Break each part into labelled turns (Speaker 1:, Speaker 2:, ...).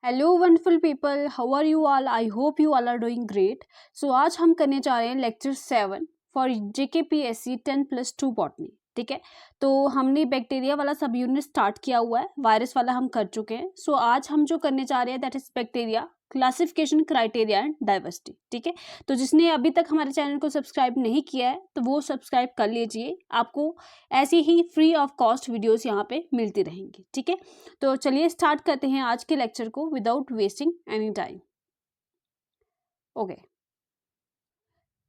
Speaker 1: Hello wonderful people, how are you all? I hope you all are doing great. So आज हम करने जा रहे हैं लेक्चर 7 फॉर JKPSC 10+2 बॉटनी। ठीक है, तो हमने बैक्टीरिया वाला सब यूनिट स्टार्ट किया हुआ है, वायरस वाला हम कर चुके हैं। सो आज हम जो करने जा रहे हैं that is bacteria classification, criteria and diversity. ठीक है, तो जिसने अभी तक हमारे चैनल को सब्सक्राइब नहीं किया है तो वो सब्सक्राइब कर लीजिए, आपको ऐसी ही फ्री ऑफ कॉस्ट वीडियोस यहाँ पे मिलती रहेंगी। ठीक है, तो चलिए स्टार्ट करते हैं आज के लेक्चर को without wasting any time. Okay,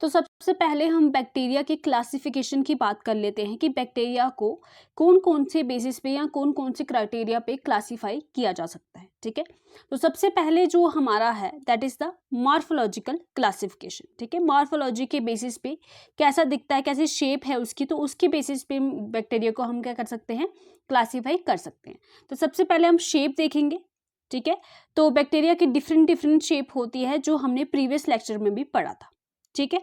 Speaker 1: तो सबसे पहले हम बैक्टीरिया की क्लासिफिकेशन की बात कर लेते हैं कि बैक्टीरिया को कौन कौन से बेसिस पे या कौन कौन से क्राइटेरिया पे क्लासिफाई किया जा सकता है। ठीक है, तो सबसे पहले जो हमारा है that is the morphological classification. ठीक है, मॉर्फोलॉजी के बेसिस पे कैसा दिखता है, कैसी शेप है उसकी, तो उसके बेसिस पे बैक्टीरिया को हम क्या कर सकते हैं, क्लासीफाई कर सकते हैं। तो सबसे पहले हम शेप देखेंगे। ठीक है, तो बैक्टीरिया की डिफरेंट डिफरेंट शेप होती है जो हमने प्रीवियस लेक्चर में भी पढ़ा था। ठीक है,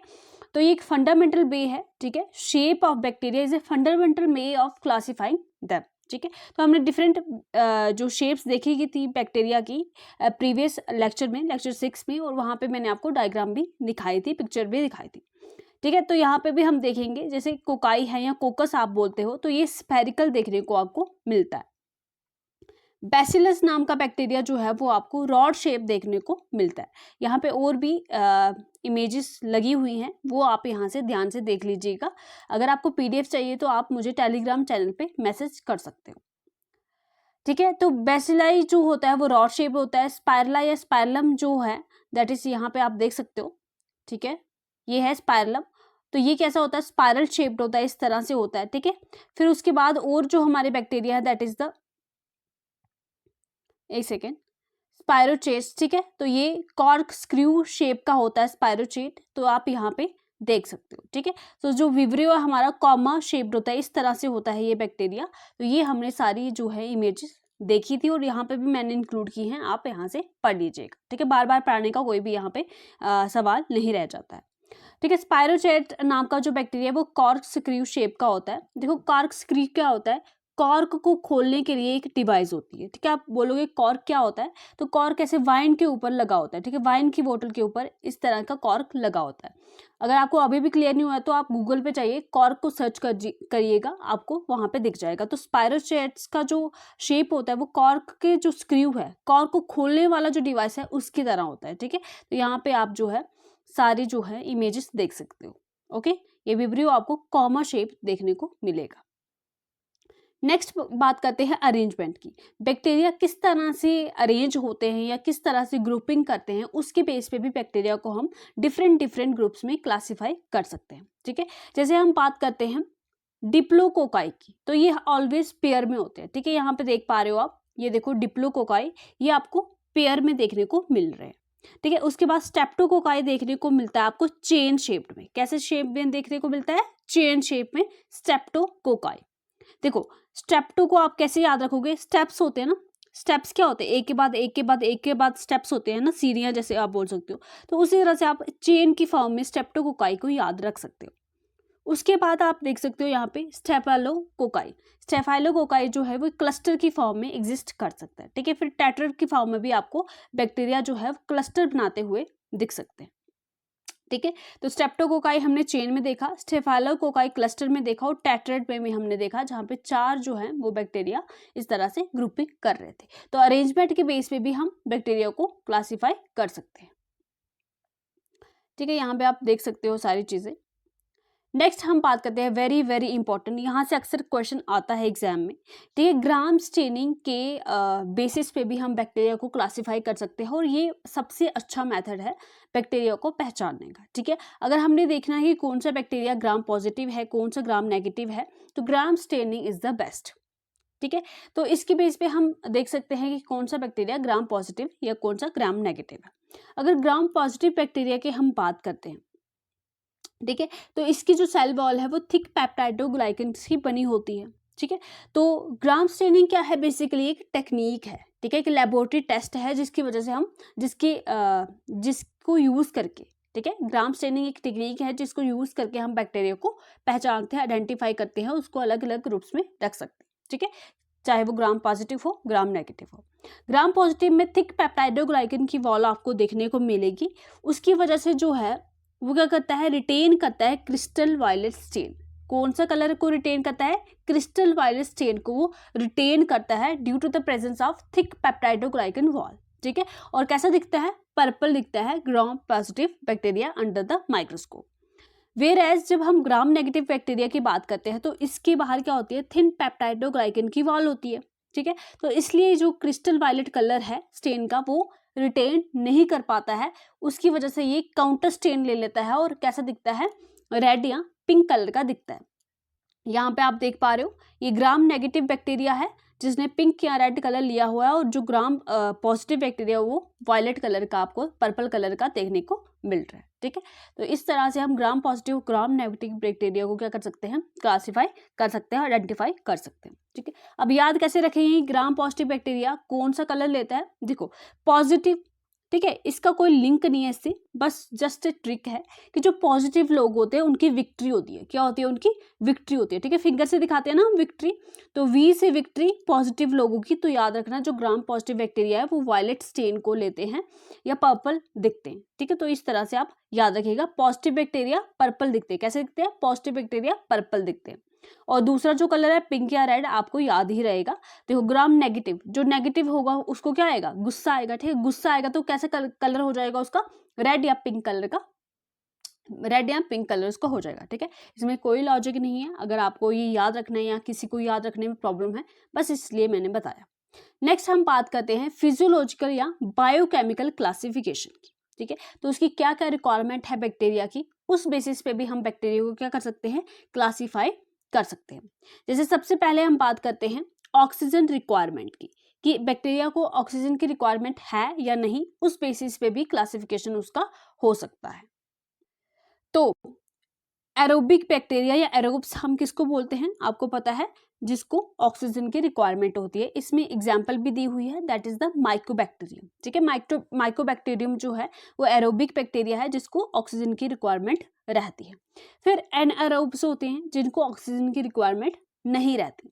Speaker 1: तो ये एक फंडामेंटल वे है। ठीक है, shape of bacteria is a fundamental way of classifying them. ठीक है, तो हमने डिफरेंट जो शेप्स देखी की थी बैक्टीरिया की प्रीवियस लेक्चर में, लेक्चर 6 में, और वहाँ पे मैंने आपको डायग्राम भी दिखाई थी, पिक्चर भी दिखाई थी। ठीक है, तो यहाँ पे भी हम देखेंगे, जैसे कोकाई है या कोकस आप बोलते हो, तो ये स्फेरिकल देखने को आपको मिलता है। बैसिलस नाम का बैक्टीरिया जो है वो आपको रॉड शेप देखने को मिलता है। यहाँ पे और भी इमेजेस लगी हुई हैं, वो आप यहाँ से ध्यान से देख लीजिएगा। अगर आपको PDF चाहिए तो आप मुझे टेलीग्राम चैनल पे मैसेज कर सकते हो। ठीक है, तो बैसिलाई जो होता है वो रॉड शेप होता है। स्पायरला या स्पायरलम जो है दैट इज यहाँ पे आप देख सकते हो। ठीक है, ये है स्पायरलम। तो ये कैसा होता है, स्पायरल शेप्ड होता है, इस तरह से होता है। ठीक है, फिर उसके बाद और जो हमारे बैक्टीरिया है दैट इज द, एक सेकेंड, स्पायरोचेट। ठीक है, तो ये कॉर्क स्क्रू शेप का होता है स्पायरोचेट, तो आप यहाँ पे देख सकते हो। ठीक है, तो जो विवरियो हमारा कॉमा शेप्ड होता है, इस तरह से होता है ये बैक्टीरिया। तो ये हमने सारी जो है इमेजेस देखी थी और यहाँ पे भी मैंने इंक्लूड की हैं, आप यहाँ से पढ़ लीजिएगा। ठीक है, बार बार पढ़ने का कोई भी यहाँ पे सवाल नहीं रह जाता है। ठीक है, स्पायरोचेट नाम का जो बैक्टीरिया है वो कॉर्क स्क्रू शेप का होता है। देखो कॉर्क स्क्रू क्या होता है, कॉर्क को खोलने के लिए एक डिवाइस होती है। ठीक है, आप बोलोगे कॉर्क क्या होता है, तो कॉर्क ऐसे वाइन के ऊपर लगा होता है। ठीक है, वाइन की बोतल के ऊपर इस तरह का कॉर्क लगा होता है। अगर आपको अभी भी क्लियर नहीं हुआ है तो आप गूगल पे जाइए, कॉर्क को सर्च करिएगा, आपको वहां पे दिख जाएगा। तो स्पायरोचेट्स का जो शेप होता है वो कॉर्क के जो स्क्रू है, कॉर्क को खोलने वाला जो डिवाइस है उसकी तरह होता है। ठीक है, तो यहाँ पे आप जो है सारी जो है इमेजेस देख सकते हो। ओके, ये विब्रियो आपको कॉमा शेप देखने को मिलेगा। नेक्स्ट बात करते हैं अरेंजमेंट की। बैक्टीरिया किस तरह से अरेंज होते हैं या किस तरह से ग्रुपिंग करते हैं, उसके बेस पे भी बैक्टीरिया को हम डिफरेंट डिफरेंट ग्रुप्स में क्लासिफाई कर सकते हैं। ठीक है, जैसे हम बात करते हैं डिप्लोकोकाई की, तो ये ऑलवेज पेयर में होते हैं। ठीक है, यहाँ पे देख पा रहे हो आप, ये देखो डिप्लोकोकाई, ये आपको पेयर में देखने को मिल रहे हैं। ठीक है, उसके बाद स्टेप्टोकोकाई देखने को मिलता है आपको चेन शेप में। कैसे शेप में देखने को मिलता है, चेन शेप में स्टेप्टोकोकाई। देखो स्टेप्टो को आप कैसे याद रखोगे, स्टेप्स होते हैं ना, स्टेप्स क्या होते हैं, एक के बाद एक के बाद एक के बाद स्टेप्स होते हैं ना, सीढ़ियां जैसे आप बोल सकते हो। तो उसी तरह से आप चेन की फॉर्म में स्टेप्टोकोकाई को याद रख सकते हो। उसके बाद आप देख सकते हो यहाँ पे स्टेफाइलोकोकाई। स्टेफाइलोकोकाई जो है वो क्लस्टर की फॉर्म में एग्जिस्ट कर सकता है। ठीक है, फिर टेट्राड की फॉर्म में भी आपको बैक्टीरिया जो है क्लस्टर बनाते हुए दिख सकते हैं। ठीक है, तो स्टेप्टोकोकाई हमने चेन में देखा, स्टेफाइलोकोकाई क्लस्टर में देखा, और टेट्राड में हमने देखा जहाँ पे 4 जो है वो बैक्टीरिया इस तरह से ग्रुपिंग कर रहे थे। तो अरेंजमेंट के बेस पे भी हम बैक्टीरिया को क्लासिफाई कर सकते हैं। ठीक है, यहाँ पे आप देख सकते हो सारी चीजें। नेक्स्ट हम बात करते हैं वेरी वेरी इंपॉर्टेंट, यहाँ से अक्सर क्वेश्चन आता है एग्जाम में। ठीक है, ग्राम स्टेनिंग के बेसिस पे भी हम बैक्टीरिया को क्लासिफाई कर सकते हैं और ये सबसे अच्छा मेथड है बैक्टीरिया को पहचानने का। ठीक है, अगर हमने देखना है कि कौन सा बैक्टीरिया ग्राम पॉजिटिव है, कौन सा ग्राम नेगेटिव है, तो gram staining is the best. ठीक है, तो इसके बेस पे हम देख सकते हैं कि कौन सा बैक्टीरिया ग्राम पॉजिटिव या कौन सा ग्राम नेगेटिव है। अगर ग्राम पॉजिटिव बैक्टीरिया की हम बात करते हैं, ठीक है, तो इसकी जो सेल वॉल है वो थिक पेप्टाइडोग्लाइकन की बनी होती है। ठीक है, तो ग्राम स्टेनिंग क्या है, बेसिकली एक टेक्निक है। ठीक है, एक लेबोरेटरी टेस्ट है जिसकी वजह से हम जिसको यूज करके, ठीक है, ग्राम स्टेनिंग एक टेक्निक है जिसको यूज करके हम बैक्टीरिया को पहचानते हैं, आइडेंटिफाई करते हैं, उसको अलग अलग ग्रुप्स में रख सकते हैं। ठीक है, चाहे वो ग्राम पॉजिटिव हो ग्राम नेगेटिव हो। ग्राम पॉजिटिव में थिक पेप्टाइडोग्लाइकन की वॉल आपको देखने को मिलेगी। उसकी वजह से जो है वो क्या करता है, रिटेन करता है क्रिस्टल वायलेट स्टेन। कौन सा कलर को रिटेन करता है, क्रिस्टल वायलेट स्टेन को वो रिटेन करता है due to the presence of thick peptidoglycan wall, ठीक है। और कैसा दिखता है, पर्पल दिखता है gram positive bacteria under the microscope. Where as जब हम ग्राम नेगेटिव बैक्टीरिया की बात करते हैं तो इसके बाहर क्या होती है, थिन पेप्टाइडोग्लाइकन की वॉल होती है, ठीक है। तो इसलिए जो क्रिस्टल वायलेट कलर है स्टेन का वो रिटेन नहीं कर पाता है, उसकी वजह से ये काउंटर स्टेन ले लेता है और कैसा दिखता है, रेड या पिंक कलर का दिखता है। यहाँ पे आप देख पा रहे हो ये ग्राम नेगेटिव बैक्टीरिया है जिसने पिंक या रेड कलर लिया हुआ है, और जो ग्राम पॉजिटिव बैक्टीरिया वो वायलेट कलर का आपको पर्पल कलर का देखने को मिल रहा है, ठीक है। तो इस तरह से हम gram positive gram negative bacteria को क्या कर सकते हैं, क्लासीफाई कर सकते हैं, आइडेंटिफाई कर सकते हैं, ठीक है। अब याद कैसे रखेंगे, ग्राम पॉजिटिव बैक्टीरिया कौन सा कलर लेता है, देखो पॉजिटिव, ठीक है। इसका कोई लिंक नहीं है इससे, बस जस्ट ए ट्रिक है कि जो पॉजिटिव लोग होते हैं उनकी विक्ट्री होती है, क्या होती है, उनकी विक्ट्री होती है, ठीक है। फिंगर से दिखाते हैं ना हम विक्ट्री, तो वी से विक्ट्री पॉजिटिव लोगों की। तो याद रखना जो ग्राम पॉजिटिव बैक्टीरिया है वो वायलेट स्टेन को लेते हैं या पर्पल दिखते हैं, ठीक है। तो इस तरह से आप याद रखिएगा, पॉजिटिव बैक्टीरिया पर्पल दिखते हैं, कैसे दिखते हैं, पॉजिटिव बैक्टीरिया पर्पल दिखते हैं। और दूसरा जो कलर है पिंक या रेड आपको याद ही रहेगा। देखो ग्राम नेगेटिव, जो नेगेटिव होगा उसको क्या आएगा, गुस्सा आएगा, ठीक है। गुस्सा आएगा तो कैसे कलर हो जाएगा उसका, रेड या पिंक कलर का, रेड या पिंक कलर उसका हो जाएगा, ठीक है। इसमें कोई लॉजिक नहीं है, अगर आपको ये याद रखना है या किसी को याद रखने में प्रॉब्लम है, बस इसलिए मैंने बताया। नेक्स्ट हम बात करते हैं फिजियोलॉजिकल या बायोकेमिकल क्लासिफिकेशन की, ठीक है। तो उसकी क्या क्या रिक्वायरमेंट है बैक्टीरिया की, उस बेसिस पे भी हम बैक्टीरिया को क्या कर सकते हैं, क्लासीफाई कर सकते हैं। जैसे सबसे पहले हम बात करते हैं ऑक्सीजन रिक्वायरमेंट की, कि बैक्टीरिया को ऑक्सीजन की रिक्वायरमेंट है या नहीं, उस बेसिस पे भी क्लासिफिकेशन उसका हो सकता है। तो एरोबिक बैक्टीरिया या एरोब्स हम किसको बोलते हैं, आपको पता है, जिसको ऑक्सीजन की रिक्वायरमेंट होती है। इसमें एग्जाम्पल भी दी हुई है, दैट इज द माइकोबैक्टीरियम, ठीक है। माइकोबैक्टीरियम जो है वो एरोबिक बैक्टीरिया है जिसको ऑक्सीजन की रिक्वायरमेंट रहती है। फिर एनएरोब्स होते हैं जिनको ऑक्सीजन की रिक्वायरमेंट नहीं रहती।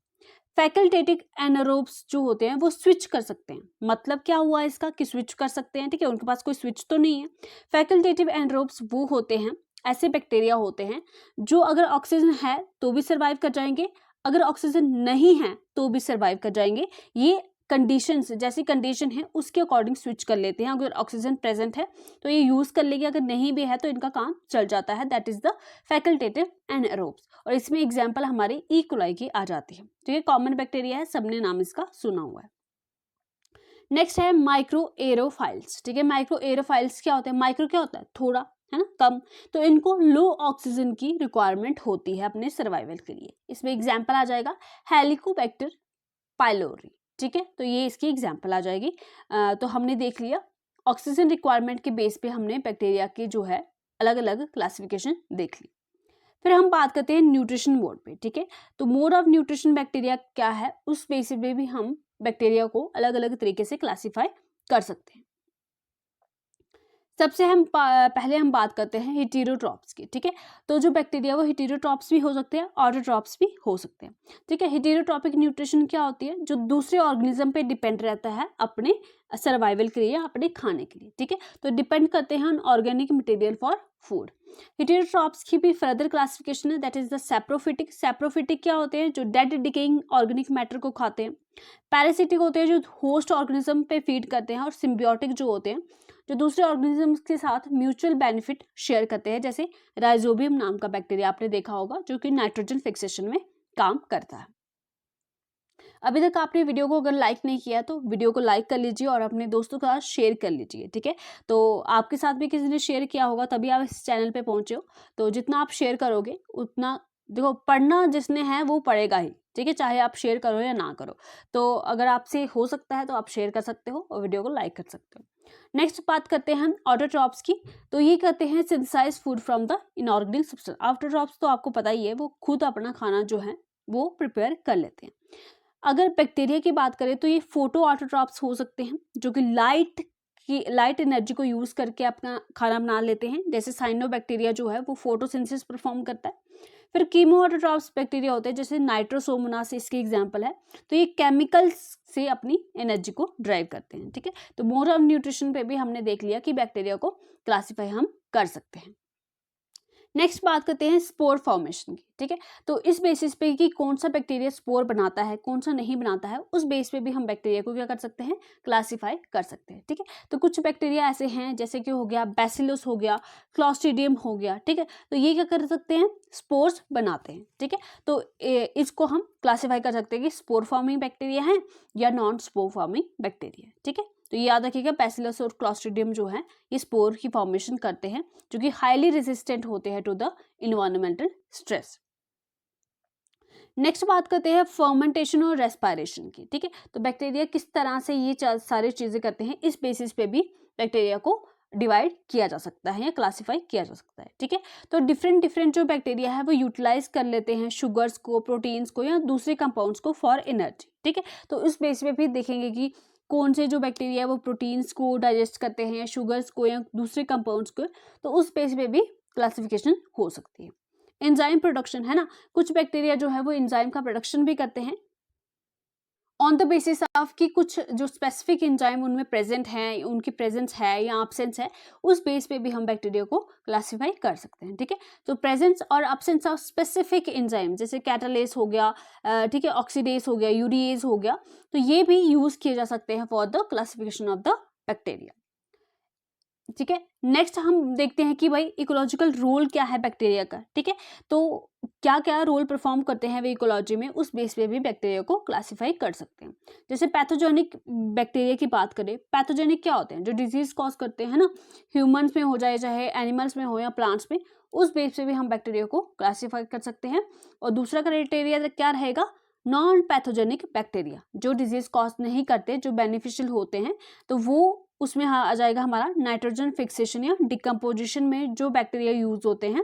Speaker 1: फैकल्टेटिव एनारोब्स जो होते हैं वो स्विच कर सकते हैं, मतलब क्या हुआ इसका कि स्विच कर सकते हैं, ठीक है, उनके पास कोई स्विच तो नहीं है। फैकल्टेटिव एनारोब्स वो होते हैं, ऐसे बैक्टीरिया होते हैं जो अगर ऑक्सीजन है तो भी सर्वाइव कर जाएंगे, अगर ऑक्सीजन नहीं है तो भी सर्वाइव कर जाएंगे। ये कंडीशंस, जैसी कंडीशन है उसके अकॉर्डिंग स्विच कर लेते हैं। अगर ऑक्सीजन प्रेजेंट है तो ये यूज कर लेंगे, अगर नहीं भी है तो इनका काम चल जाता है, that is the facultative anaerobes. और इसमें एग्जांपल हमारी ई कोलाई की आ जाती है, ठीक है। कॉमन बैक्टीरिया है, सबने नाम इसका सुना हुआ है। नेक्स्ट है माइक्रो एरोफाइल्स, ठीक है। माइक्रो एरोफाइल्स क्या होते हैं, माइक्रो क्या होता है, थोड़ा, है ना, कम, तो इनको लो ऑक्सीजन की रिक्वायरमेंट होती है अपने सर्वाइवल के लिए। इसमें एग्जांपल आ जाएगा हेलिकोबैक्टर पाइलोरी, ठीक है। तो ये इसकी एग्जांपल आ जाएगी। तो हमने देख लिया ऑक्सीजन रिक्वायरमेंट के बेस पे हमने बैक्टीरिया की जो है अलग अलग क्लासिफिकेशन देख ली। फिर हम बात करते हैं न्यूट्रिशन मोड पे, ठीक है। तो मोड ऑफ न्यूट्रिशन बैक्टीरिया क्या है, उस बेसिस पे भी हम बैक्टीरिया को अलग अलग तरीके से क्लासीफाई कर सकते हैं। सबसे पहले हम बात करते हैं हेटेरोट्रॉप्स की, ठीक है। तो जो बैक्टीरिया वो हेटेरोट्रॉप्स भी हो सकते हैं, ऑटोट्रॉप्स भी हो सकते हैं, ठीक है। हेटेरोट्रॉपिक न्यूट्रिशन क्या होती है, जो दूसरे ऑर्गेनिज्म पे डिपेंड रहता है अपने सर्वाइवल के लिए या अपने खाने के लिए, ठीक है। तो डिपेंड करते हैं on organic material for food. Heterotrophs की भी फर्दर क्लासिफिकेशन है, that is the saprophytic. Saprophytic क्या होते हैं, जो डेड डिकेइंग ऑर्गेनिक मैटर को खाते हैं। पैरासिटिक होते हैं जो होस्ट ऑर्गेनिज्म पे फीड करते हैं। और सिम्बियोटिक जो होते हैं जो दूसरे ऑर्गेनिजम्स के साथ म्यूचुअल बेनिफिट शेयर करते हैं, जैसे राइजोबियम नाम का बैक्टीरिया आपने देखा होगा जो कि नाइट्रोजन फिक्सेशन में काम करता है। अभी तक आपने वीडियो को अगर लाइक नहीं किया तो वीडियो को लाइक कर लीजिए और अपने दोस्तों के साथ शेयर कर लीजिए, ठीक है। तो आपके साथ भी किसी ने शेयर किया होगा तभी आप इस चैनल पे पहुंचे हो। तो जितना आप शेयर करोगे उतना, देखो पढ़ना जिसने है वो पढ़ेगा ही, ठीक है, चाहे आप शेयर करो या ना करो। तो अगर आपसे हो सकता है तो आप शेयर कर सकते हो और वीडियो को लाइक कर सकते हो। नेक्स्ट बात करते हैं हम ऑटोट्रॉप्स की। तो ये करते हैं synthesize food from the inorganic substance. Autotrophs तो आपको पता ही है, वो खुद अपना खाना जो है वो प्रिपेयर कर लेते हैं। अगर बैक्टीरिया की बात करें तो ये फोटो ऑटोट्रॉप्स हो सकते हैं जो कि लाइट कि लाइट एनर्जी को यूज़ करके अपना खाना बना लेते हैं। जैसे साइनोबैक्टीरिया जो है वो फोटोसिंथेसिस परफॉर्म करता है। फिर कीमो ऑटोट्रॉफ्स बैक्टीरिया होते हैं, जैसे नाइट्रोसोमोनास इसकी एग्जांपल है। तो ये केमिकल्स से अपनी एनर्जी को ड्राइव करते हैं, ठीक है। तो मोर ऑफ न्यूट्रिशन पे भी हमने देख लिया कि बैक्टीरिया को क्लासीफाई हम कर सकते हैं। नेक्स्ट बात करते हैं स्पोर फॉर्मेशन की, ठीक है। तो इस बेसिस पे कि कौन सा बैक्टीरिया स्पोर बनाता है, कौन सा नहीं बनाता है, उस बेस पे भी हम बैक्टीरिया को क्या कर सकते हैं, क्लासीफाई कर सकते हैं, ठीक है। तो कुछ बैक्टीरिया ऐसे हैं जैसे कि हो गया बैसिलस हो गया, क्लॉस्ट्रीडियम हो गया, ठीक है। तो ये क्या कर सकते हैं, स्पोर्स बनाते हैं, ठीक है। तो इसको हम क्लासीफाई कर सकते हैं कि स्पोर फॉर्मिंग बैक्टीरिया है या नॉन स्पोर फॉर्मिंग बैक्टीरिया, ठीक है। तो ये याद रखिएगा, बैसिलस और क्लॉस्ट्रीडियम जो है ये स्पोर की फॉर्मेशन करते हैं, जो कि हाईली रेजिस्टेंट होते हैं to the environmental stress. Next बात करते हैं फर्मेंटेशन और रेस्पायरेशन की, ठीक है। तो बैक्टीरिया किस तरह से ये सारी चीजें करते हैं, इस बेसिस पे भी बैक्टीरिया को डिवाइड किया जा सकता है या क्लासिफाई किया जा सकता है, ठीक है। तो डिफरेंट जो बैक्टीरिया है वो यूटिलाइज कर लेते हैं शुगर्स को, प्रोटीन्स को या दूसरे कंपाउंड्स को फॉर एनर्जी, ठीक है। तो इस बेस पे भी देखेंगे कि कौन से जो बैक्टीरिया है वो प्रोटीन्स को डाइजेस्ट करते हैं या शुगर्स को या दूसरे कंपाउंड्स को, तो उस बेस पे भी क्लासिफिकेशन हो सकती है। एंजाइम प्रोडक्शन है ना, कुछ बैक्टीरिया जो है वो एंजाइम का प्रोडक्शन भी करते हैं ऑन द बेसिस ऑफ कि कुछ जो स्पेसिफिक एंजाइम उनमें प्रेजेंट है, उनकी प्रेजेंस है या एब्सेंस है, उस बेस पे भी हम बैक्टीरिया को क्लासिफाई कर सकते हैं, ठीक है। तो प्रेजेंस और एब्सेंस ऑफ स्पेसिफिक एंजाइम जैसे कैटालेस हो गया, ठीक है, ऑक्सीडेज हो गया, यूरिएज हो गया, तो ये भी यूज किए जा सकते हैं for the classification of the bacteria, ठीक है। नेक्स्ट हम देखते हैं कि भाई इकोलॉजिकल रोल क्या है बैक्टीरिया का, ठीक है। तो क्या क्या रोल परफॉर्म करते हैं वे इकोलॉजी में, उस बेस पे भी बैक्टीरिया को क्लासिफाई कर सकते हैं। जैसे पैथोजेनिक बैक्टीरिया की बात करें, पैथोजेनिक क्या होते हैं, जो डिजीज कॉज करते हैं ना, ह्यूमंस में हो जाए चाहे एनिमल्स में हो या प्लांट्स में, उस बेस पे भी हम बैक्टीरिया को क्लासीफाई कर सकते हैं। और दूसरा क्राइटेरिया क्या रहेगा, नॉन पैथोजेनिक बैक्टीरिया, जो डिजीज कॉज नहीं करते, जो बेनिफिशियल होते हैं, तो वो उसमें आ जाएगा हमारा नाइट्रोजन फिक्सेशन या डिकम्पोजिशन में जो बैक्टीरिया यूज होते हैं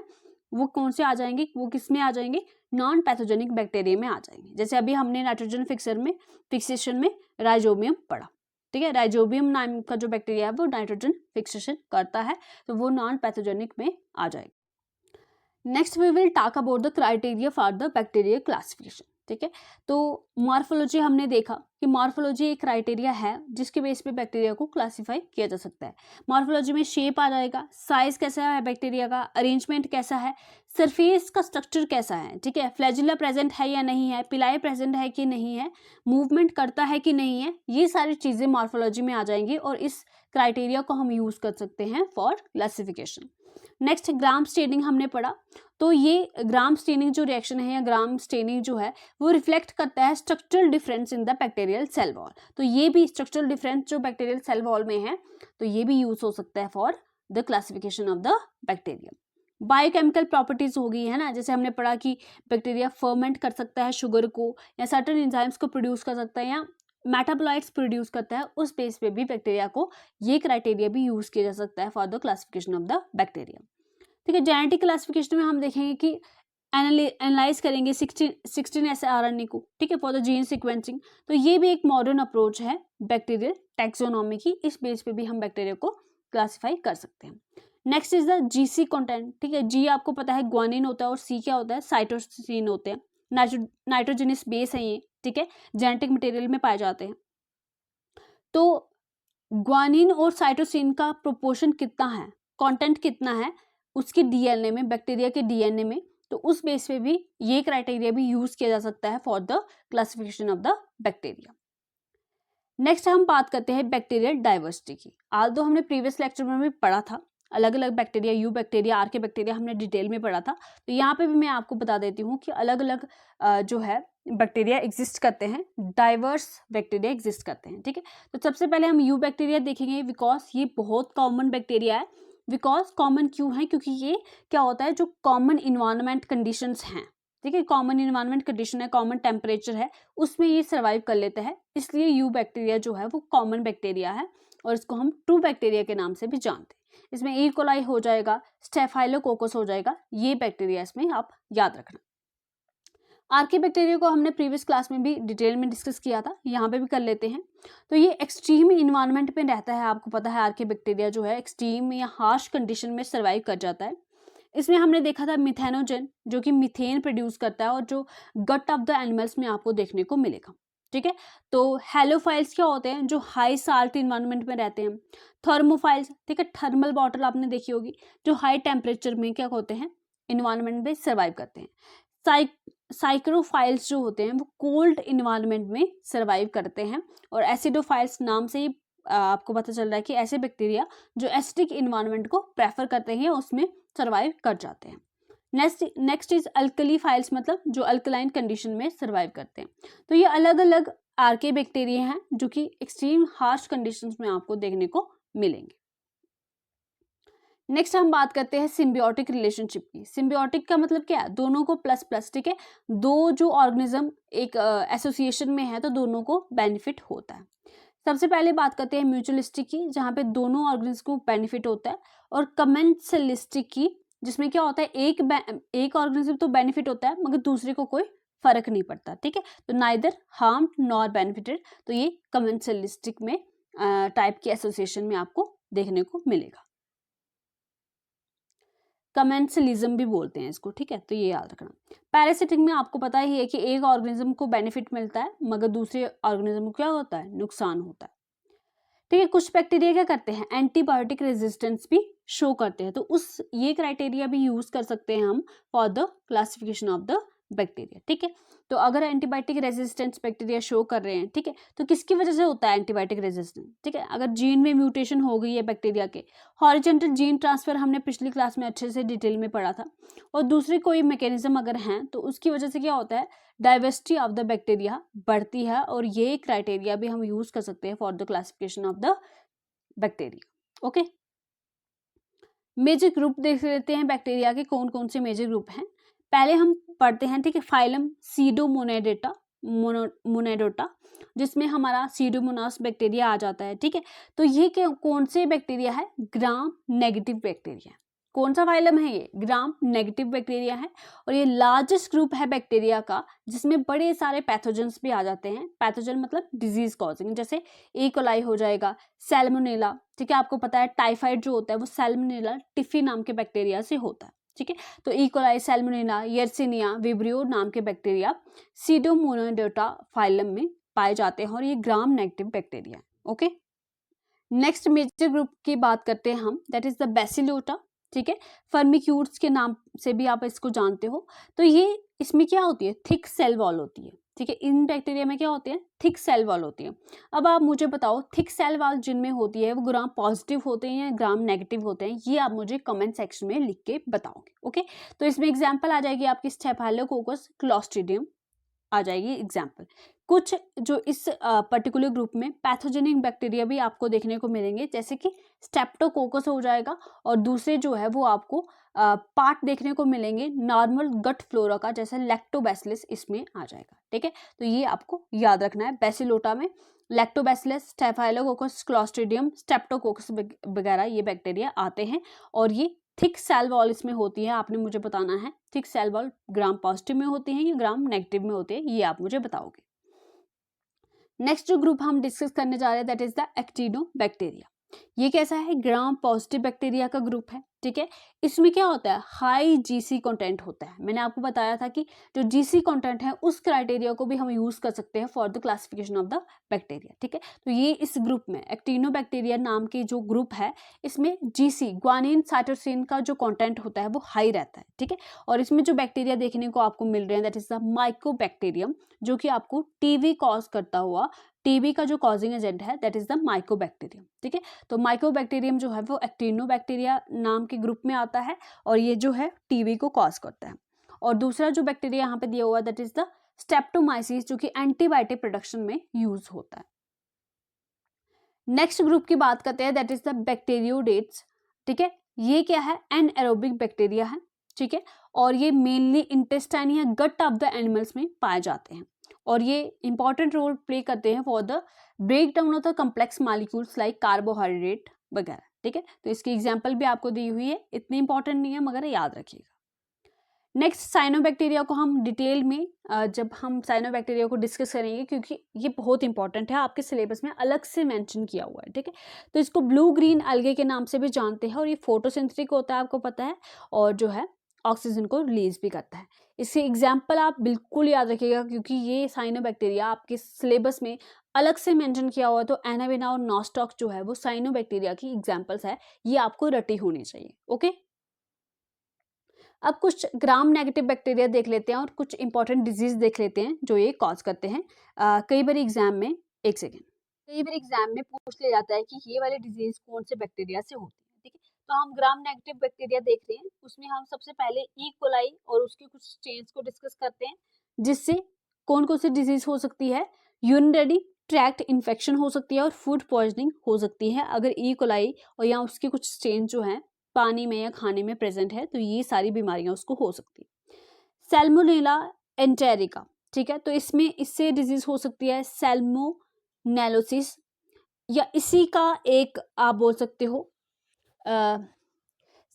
Speaker 1: वो कौन से आ जाएंगे, वो किस में आ जाएंगे, नॉन पैथोजेनिक बैक्टीरिया में आ जाएंगे। जैसे अभी हमने नाइट्रोजन फिक्सेशन में राइजोबियम पढ़ा, ठीक है। राइजोबियम नाम का जो बैक्टीरिया है वो नाइट्रोजन फिक्सेशन करता है, तो वो नॉन पैथोजेनिक में आ जाएगा। Next we will talk about the criteria for the bacteria classification, ठीक है। तो मॉर्फोलॉजी हमने देखा कि मॉर्फोलॉजी एक क्राइटेरिया है जिसके बेस पे बैक्टीरिया को क्लासिफाई किया जा सकता है। मॉर्फोलॉजी में शेप आ जाएगा, साइज कैसा है बैक्टीरिया का, अरेंजमेंट कैसा है, सरफेस का स्ट्रक्चर कैसा है, ठीक है, फ्लैजिला प्रेजेंट है या नहीं है, पिलाई प्रेजेंट है कि नहीं है, मूवमेंट करता है कि नहीं है, ये सारी चीजें मॉर्फोलॉजी में आ जाएंगी और इस क्राइटेरिया को हम यूज कर सकते हैं for classification. Next gram staining हमने पढ़ा, तो ये ग्राम स्टेनिंग जो रिएक्शन है या ग्राम स्टेनिंग जो है वो रिफ्लेक्ट करता है structural difference in the bacterial cell wall. तो ये भी स्ट्रक्चरल डिफरेंस जो बैक्टीरियल सेल वॉल में है, तो ये भी यूज हो सकता है for the classification of the bacteria. Biochemical properties होगी, है ना, जैसे हमने पढ़ा कि बैक्टीरिया फर्मेंट कर सकता है शुगर को या सर्टेन एंजाइम्स को प्रोड्यूस कर सकता है या मेटाबोलाइट्स प्रोड्यूस करता है, उस बेस पे भी बैक्टीरिया को ये क्राइटेरिया भी यूज किया जा सकता है for the classification of the bacteria, ठीक है। जेनेटिक क्लासिफिकेशन में हम देखेंगे कि एनालाइज करेंगे 16 एसआरएनए को, ठीक है, फॉर द जीन सीक्वेंसिंग। तो ये भी एक मॉडर्न अप्रोच है बैक्टीरियल टैक्सोनॉमी की, इस बेस पे भी हम बैक्टीरिया को क्लासिफाई कर सकते हैं। Next is the GC content, ठीक है। जी आपको पता है ग्वानिन होता है और सी क्या होता है, साइटोसिन होते हैं, नाइट्रोजनस बेस है ये, ठीक है, जेनेटिक मटेरियल में पाए जाते हैं। तो ग्वानिन और साइटोसिन का प्रोपोर्शन कितना है, कंटेंट कितना है उसके डीएनए में, बैक्टीरिया के डीएनए में, तो उस बेस पे भी ये क्राइटेरिया भी यूज किया जा सकता है for the classification of the bacteria. Next हम बात करते हैं बैक्टीरियल डाइवर्सिटी की। आज हमने प्रीवियस लेक्चर में भी पढ़ा था, अलग अलग बैक्टीरिया, यू बैक्टीरिया, आर के बैक्टीरिया हमने डिटेल में पढ़ा था। तो यहाँ पे भी मैं आपको बता देती हूँ कि अलग अलग जो है बैक्टीरिया एग्जिस्ट करते हैं, डाइवर्स बैक्टीरिया एग्जिस्ट करते हैं, ठीक है। तो सबसे पहले हम यू बैक्टीरिया देखेंगे, बिकॉज ये बहुत कॉमन बैक्टीरिया है। बिकॉज कॉमन क्यों है, क्योंकि ये क्या होता है, जो कॉमन इन्वायरमेंट कंडीशंस हैं, ठीक है, कॉमन इन्वायरमेंट कंडीशन है, कॉमन टेम्परेचर है, उसमें ये सर्वाइव कर लेता है, इसलिए यू बैक्टीरिया जो है वो कॉमन बैक्टीरिया है और इसको हम ट्रू बैक्टीरिया के नाम से भी जानते हैं। इसमें ई कोलाई हो जाएगा, स्टेफाइलोकोकस हो जाएगा, ये बैक्टीरिया इसमें आप याद रखना। आर्के बैक्टीरिया को हमने प्रीवियस क्लास में भी डिटेल में डिस्कस किया था, यहाँ पे भी कर लेते हैं। तो ये एक्सट्रीम इन्वायरमेंट में रहता है, आपको पता है आर्के बैक्टीरिया जो है एक्सट्रीम या हार्श कंडीशन में सर्वाइव कर जाता है। इसमें हमने देखा था मिथेनोजन जो कि मीथेन प्रोड्यूस करता है और जो गट ऑफ द एनिमल्स में आपको देखने को मिलेगा, ठीक है। तो हेलोफाइल्स क्या होते हैं, जो हाई साल्ट इन्वायरमेंट में रहते हैं। थर्मोफाइल्स, ठीक है, थर्मल बॉटल आपने देखी होगी, जो हाई टेम्परेचर में क्या होते हैं, इन्वायरमेंट में सर्वाइव करते हैं। साइक्रोफाइल्स जो होते हैं वो कोल्ड इन्वायरमेंट में सर्वाइव करते हैं। और एसिडोफाइल्स नाम से ही आपको पता चल रहा है कि ऐसे बैक्टीरिया जो एसिडिक इन्वायरमेंट को प्रेफर करते हैं उसमें सर्वाइव कर जाते हैं। नेक्स्ट इज अल्कली फाइल्स, मतलब जो अल्कलाइन कंडीशन में सर्वाइव करते हैं। तो ये अलग अलग आर्के बैक्टीरिया हैं जो कि एक्सट्रीम हार्श कंडीशंस में आपको देखने को मिलेंगे। नेक्स्ट हम बात करते हैं सिम्बियोटिक रिलेशनशिप की। सिम्बियोटिक का मतलब क्या है, दोनों को प्लस प्लस, ठीक है, दो जो ऑर्गेनिज्म एक एसोसिएशन में है तो दोनों को बेनिफिट होता है। सबसे पहले बात करते हैं म्यूचुअलिस्टिक की, जहाँ पे दोनों ऑर्गेनिज्म को बेनिफिट होता है। और कमेंसलिस्टिक की, जिसमें क्या होता है एक ऑर्गेनिज्म तो बेनिफिट होता है मगर दूसरे को कोई फर्क नहीं पड़ता, ठीक है। तो नाइदर हार्म्ड नॉर बेनिफिटेड, तो ये कमेंसलिस्टिक में टाइप की एसोसिएशन में आपको देखने को मिलेगा। कमेंसलिज्म भी बोलते हैं इसको, ठीक है, तो ये याद रखना। पैरासिटिक में आपको पता ही है कि एक ऑर्गेनिज्म को बेनिफिट मिलता है मगर दूसरे ऑर्गेनिज्म को क्या होता है, नुकसान होता है, ठीक है। कुछ बैक्टीरिया क्या करते हैं, एंटीबायोटिक रेजिस्टेंस भी शो करते हैं, तो उस ये क्राइटेरिया भी यूज कर सकते हैं हम for the classification of the bacteria, ठीक है। तो अगर एंटीबायोटिक रेजिस्टेंस बैक्टीरिया शो कर रहे हैं, ठीक है, तो किसकी वजह से होता है एंटीबायोटिक रेजिस्टेंस, ठीक है, अगर जीन में म्यूटेशन हो गई है बैक्टीरिया के, हॉरिजॉन्टल जीन ट्रांसफर हमने पिछली क्लास में अच्छे से डिटेल में पढ़ा था, और दूसरी कोई मैकेनिज्म अगर हैं तो उसकी वजह से क्या होता है, डाइवर्सिटी ऑफ द बैक्टीरिया बढ़ती है, और ये क्राइटेरिया भी हम यूज कर सकते हैं for the classification of the bacteria. Okay, major group देख लेते हैं बैक्टीरिया के, कौन कौन से मेजर ग्रुप हैं। पहले हम पढ़ते हैं, ठीक है, फाइलम सीडोमोनाडोटा, मोनाडोटा, जिसमें हमारा सीडोमोनास बैक्टीरिया आ जाता है, ठीक है। तो ये कौन से बैक्टीरिया है, ग्राम नेगेटिव बैक्टीरिया। कौन सा फाइलम है ये, ग्राम नेगेटिव बैक्टीरिया है। और ये लार्जेस्ट ग्रुप है बैक्टीरिया का, जिसमें बड़े सारे पैथोजेंस भी आ जाते हैं। पैथोजन मतलब डिजीज कॉजिंग, जैसे ई कोलाई हो जाएगा, सैल्मोनेला, ठीक है, आपको पता है टाइफाइड जो होता है वो सैल्मोनेला टिफी नाम के बैक्टीरिया से होता है, ठीक है। तो E coli, Salmonella, Yersinia, vibrio नाम के बैक्टीरिया सीडोमोनाडोटा फाइलम में पाए जाते हैं और ये ग्राम नेगेटिव बैक्टीरिया है। ओके, नेक्स्ट मेजर ग्रुप की बात करते हैं हम, दैट इज द बेसिलोटा, ठीक है, फर्मिक्यूट्स के नाम से भी आप इसको जानते हो। तो ये इसमें क्या होती है, थिक सेल वॉल होती है, ठीक है। इन बैक्टीरिया में क्या होते हैं, थिक सेल वॉल होती है। अब आप मुझे बताओ, थिक सेल वॉल जिनमें होती है वो ग्राम पॉजिटिव होते हैं या ग्राम नेगेटिव होते हैं, ये आप मुझे कमेंट सेक्शन में लिख के बताओगे। ओके, तो इसमें एग्जाम्पल आ जाएगी आपकी स्टेफाइलोकोकस क्लोस्ट्रिडियम आ जाएगी एग्जाम्पल। कुछ जो इस पर्टिकुलर ग्रुप में पैथोजेनिक बैक्टीरिया भी आपको देखने को मिलेंगे, जैसे कि स्टेप्टोकोकस हो जाएगा, और दूसरे जो है वो आपको पार्ट देखने को मिलेंगे नॉर्मल गट फ्लोरा का, जैसे लैक्टोबैसिलस इसमें आ जाएगा, ठीक है। तो ये आपको याद रखना है, बेसिलोटा में लैक्टोबैसिलस, स्टेफाइलोकोकस क्लोस्ट्रिडियम, स्टेप्टोकोकस वगैरह ये बैक्टीरिया आते हैं, और ये थिक सेल वॉल इसमें होती है। आपने मुझे बताना है thick cell wall gram positive में होती है या ग्राम नेगेटिव में होती है, ये आप मुझे बताओगे। नेक्स्ट जो ग्रुप हम डिस्कस करने जा रहे हैं दैट इज द एक्टिनोबैक्टीरिया। ये कैसा है, ग्राम पॉजिटिव बैक्टीरिया का ग्रुप है, ठीक है। इसमें क्या होता है, हाई जीसी कंटेंट होता है। मैंने आपको बताया था कि जो जीसी कंटेंट है उस क्राइटेरिया को भी हम यूज कर सकते हैं for the classification of the bacteria, ठीक है। तो ये इस ग्रुप में एक्टिनोबैक्टीरिया नाम की जो ग्रुप है, इसमें जीसी ग्वानिन साइटोसिन का जो कंटेंट होता है वो हाई रहता है, ठीक है। और इसमें जो बैक्टीरिया देखने को आपको मिल रहे हैं दैट इज द माइकोबैक्टीरियम, जो कि आपको टीबी कॉज करता हुआ, टीबी का जो कॉजिंग एजेंट है दैट इज द माइकोबैक्टीरियम, ठीक है। तो माइकोबैक्टीरियम जो है वो एक्टिनोबैक्टीरिया नाम के ग्रुप में आता है, और ये जो है टीबी को कॉज करता है। और दूसरा जो बैक्टीरिया यहाँ पे दिया हुआ है दैट इज द स्टेप्टोमाइसिस, जो कि एंटीबायोटिक प्रोडक्शन में यूज होता है। नेक्स्ट ग्रुप की बात करते हैं दैट इज द बैक्टीरियोडेट्स, ठीक है। ये क्या है, एनएरोबिक बैक्टीरिया है, ठीक है, और ये मेनली इंटेस्टाइन या गट ऑफ द एनिमल्स में पाए जाते हैं, और ये इंपॉर्टेंट रोल प्ले करते हैं for the break down of the complex molecules like carbohydrate वगैरह, ठीक है। तो इसकी एग्जाम्पल भी आपको दी हुई है, इतनी इंपॉर्टेंट नहीं है मगर याद रखिएगा। नेक्स्ट साइनोबैक्टीरिया को हम डिटेल में जब हम साइनोबैक्टीरिया को डिस्कस करेंगे, क्योंकि ये बहुत इंपॉर्टेंट है, आपके सिलेबस में अलग से मेंशन किया हुआ है, ठीक है। तो इसको ब्लू ग्रीन अलगे के नाम से भी जानते हैं, और ये फोटोसिंथेटिक होता है, आपको पता है, और जो है ऑक्सीजन को रिलीज भी करता है। इसके एग्जाम्पल आप बिल्कुल याद रखिएगा, क्योंकि ये साइनोबैक्टीरिया आपके सिलेबस में अलग से मेंशन किया हुआ है। तो एनाबेना और नॉस्टॉक जो है वो साइनोबैक्टीरिया की एग्जाम्पल्स है, ये आपको रटी होनी चाहिए। ओके, अब कुछ ग्राम नेगेटिव बैक्टीरिया देख लेते हैं और कुछ इंपॉर्टेंट डिजीज देख लेते हैं जो ये कॉज करते हैं। कई बार एग्जाम में, एक सेकेंड, कई बार एग्जाम में पूछ लिया जाता है कि ये वाले डिजीज कौन से बैक्टीरिया से होती है, ठीक है। तो हम ग्राम नेगेटिव बैक्टीरिया देख रहे हैं, उसमें हम सबसे पहले ई कोलाई और उसके कुछ स्ट्रेन्स को डिस्कस करते हैं, जिससे कौन कौन सी डिजीज हो सकती है। यूरिनरी ट्रैक्ट इन्फेक्शन हो सकती है और फूड पॉइजनिंग हो सकती है अगर ई कोलाई और या उसके कुछ स्ट्रेन जो हैं पानी में या खाने में प्रेजेंट है, तो ये सारी बीमारियां उसको हो सकती है। सैल्मोनेला एंटेरिका, ठीक है, तो इसमें इससे डिजीज हो सकती है सैल्मोनेलोसिस, या इसी का एक आप बोल सकते हो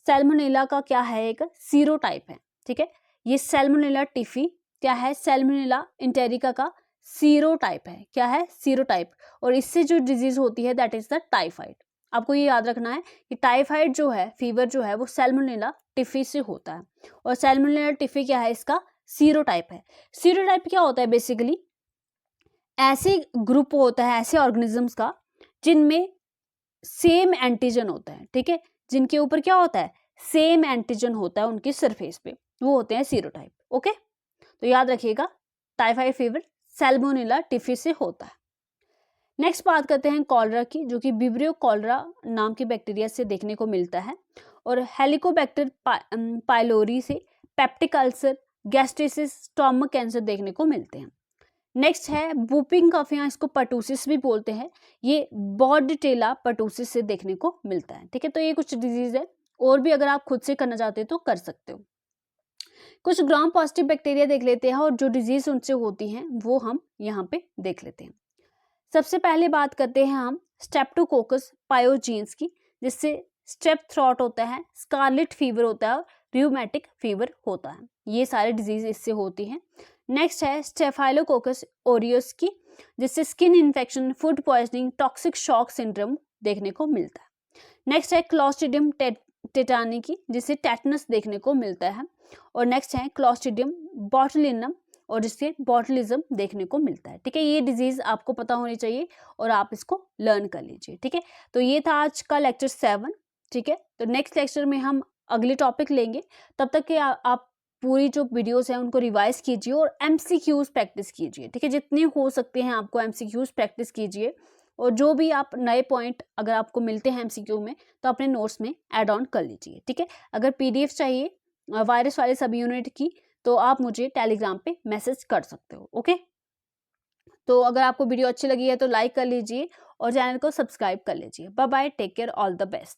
Speaker 1: सैल्मोनेला का क्या है, एक सीरो टाइप है, ठीक है। ये सैल्मोनेला टिफी क्या है, सैल्मोनेला एंटेरिका का सीरो टाइप है। क्या है, सीरो टाइप। और इससे जो डिजीज होती है दैट इज द टाइफाइड। आपको ये याद रखना है कि टाइफाइड जो है, फीवर जो है, वो सैल्मोनेला टिफी से होता है। और सैल्मोनेला टिफी क्या है, इसका सीरो टाइप है। सीरो टाइप क्या होता है, बेसिकली ऐसे ग्रुप होता है, ऐसे ऑर्गेनिजम्स का जिनमें सेम एंटीजन होता है, ठीक है, जिनके ऊपर क्या होता है, सेम एंटीजन होता है उनकी सरफेस पे, वो होते हैं सीरो टाइप। ओके, तो याद रखिएगा टाइफाइड फीवर सैल्मोनेला टिफी से होता है। नेक्स्ट बात करते हैं कॉलरा की, जो कि विब्रियो कॉलरा नाम के बैक्टीरिया से देखने को मिलता है, और हेलिकोबैक्टर पाइलोरी से पेप्टिक अल्सर, गैस्ट्रिसिस, स्टोमक कैंसर देखने को मिलते हैं। नेक्स्ट है वूपिंग कफ, या इसको पर्टूसिस भी बोलते हैं, ये बॉर्डटेला पर्टूसिस से देखने को मिलता है, ठीक है। तो ये कुछ डिजीज है, और भी अगर आप खुद से करना चाहते हो तो कर सकते हो। कुछ ग्राम पॉजिटिव बैक्टीरिया देख लेते हैं, और जो डिजीज उनसे होती हैं वो हम यहाँ पे देख लेते हैं। सबसे पहले बात करते हैं हम स्ट्रेप्टोकोकस पायोजीन्स की, जिससे स्ट्रेप थ्रॉट होता है, स्कारलेट फीवर होता है और रियूमेटिक फीवर होता है। ये सारे डिजीज इससे होती हैं। नेक्स्ट है स्टेफाइलोकोकस ओरियस की, जिससे skin infection, food poisoning, toxic shock syndrome देखने को मिलता है। नेक्स्ट है क्लॉस्ट्रिडियम टेटानी की, जिससे टेटनस देखने को मिलता है। और नेक्स्ट है क्लॉस्ट्रिडियम बोटुलिनम, और जिससे बॉटलिज्म देखने को मिलता है, ठीक है। ये डिजीज आपको पता होनी चाहिए और आप इसको लर्न कर लीजिए, ठीक है। तो ये था आज का लेक्चर 7, ठीक है। तो नेक्स्ट लेक्चर में हम अगले टॉपिक लेंगे। तब तक के आप पूरी जो वीडियोस हैं उनको रिवाइज कीजिए और एमसीक्यूज प्रैक्टिस कीजिए, ठीक है। जितने हो सकते हैं आपको एमसीक्यूज प्रैक्टिस कीजिए, और जो भी आप नए पॉइंट अगर आपको मिलते हैं एमसीक्यू में तो अपने नोट्स में ऐड ऑन कर लीजिए, ठीक है। अगर पीडीएफ चाहिए वायरस वाले सब यूनिट की, तो आप मुझे टेलीग्राम पे मैसेज कर सकते हो। ओके, तो अगर आपको वीडियो अच्छी लगी है तो लाइक कर लीजिए और चैनल को सब्सक्राइब कर लीजिए। Bye bye, take care, all the best.